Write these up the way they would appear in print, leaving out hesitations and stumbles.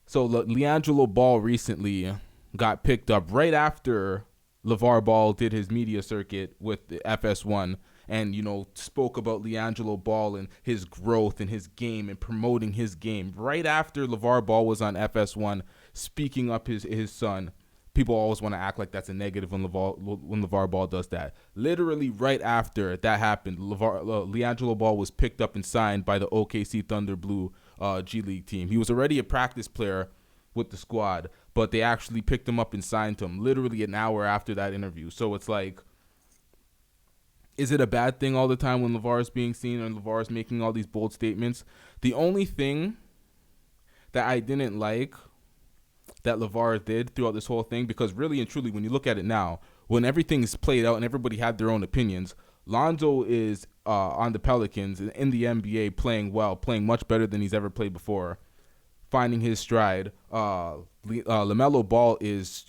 So Liangelo Ball recently got picked up right after LeVar Ball did his media circuit with the FS1 and, spoke about Liangelo Ball and his growth and his game and promoting his game. Right after LeVar Ball was on FS1 speaking up his son. People always want to act like that's a negative when LeVar Ball does that. Literally right after that happened, Liangelo Ball was picked up and signed by the OKC Thunder Blue G League team. He was already a practice player with the squad, but they actually picked him up and signed him literally an hour after that interview. So it's like, is it a bad thing all the time when LeVar is being seen and LeVar is making all these bold statements? The only thing that I didn't like that LeVar did throughout this whole thing, because really and truly, when you look at it now, when everything's played out and everybody had their own opinions, Lonzo is on the Pelicans in the NBA playing well, playing much better than he's ever played before, finding his stride. LaMelo Ball is,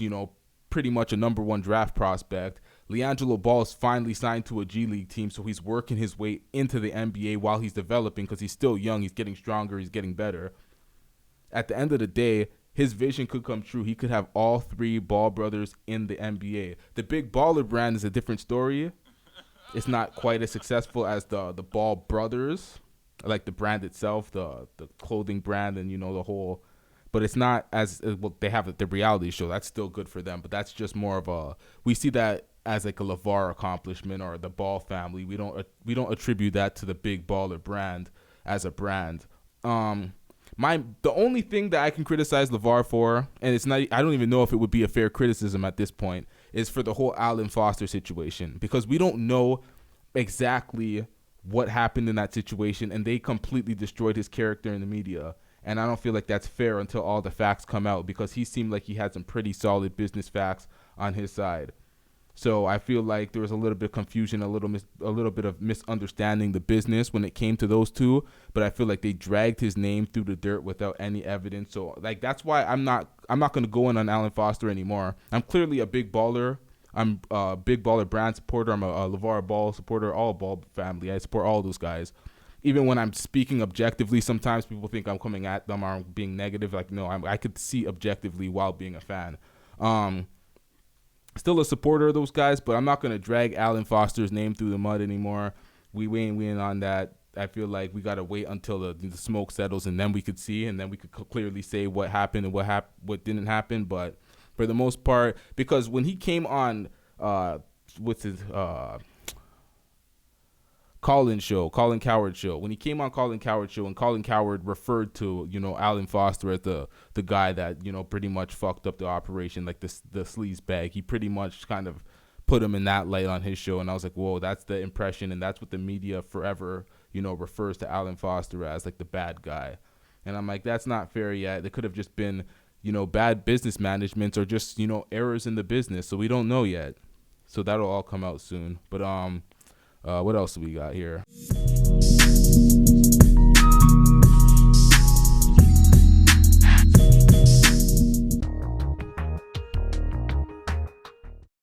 pretty much a number one draft prospect. Liangelo Ball is finally signed to a G League team, so he's working his way into the NBA while he's developing because he's still young, he's getting stronger, he's getting better. At the end of the day, his vision could come true. He could have all three Ball brothers in the NBA. The Big Baller brand is a different story. It's not quite as successful as the Ball brothers, like the brand itself, the clothing brand, and the whole. But it's not as well. They have the reality show. That's still good for them, but that's just more of a. We see that as like a LeVar accomplishment or the Ball family. We don't attribute that to the Big Baller brand as a brand. The only thing that I can criticize LeVar for, and it's not, I don't even know if it would be a fair criticism at this point, is for the whole Alan Foster situation, because we don't know exactly what happened in that situation, and they completely destroyed his character in the media. And I don't feel like that's fair until all the facts come out, because he seemed like he had some pretty solid business facts on his side. So I feel like there was a little bit of confusion, a little bit of misunderstanding the business when it came to those two. But I feel like they dragged his name through the dirt without any evidence. So like that's why I'm not going to go in on Alan Foster anymore. I'm clearly a Big Baller. I'm a Big Baller brand supporter. I'm a LeVar Ball supporter. All Ball family. I support all those guys. Even when I'm speaking objectively, sometimes people think I'm coming at them or I'm being negative. Like no, I could see objectively while being a fan. Still a supporter of those guys, but I'm not going to drag Alan Foster's name through the mud anymore. We ain't winning on that. I feel like we got to wait until the smoke settles, and then we could see, and then we could clearly say what happened and what didn't happen. But for the most part, because when he came on with his Colin Cowherd show. When he came on Colin Cowherd show, and Colin Cowherd referred to, Alan Foster as the guy that, pretty much fucked up the operation, like the sleaze bag. He pretty much kind of put him in that light on his show. And I was like, whoa, that's the impression. And that's what the media forever, refers to Alan Foster as, like the bad guy. And I'm like, that's not fair yet. It could have just been, bad business management or just, errors in the business. So we don't know yet. So that'll all come out soon. But, what else do we got here?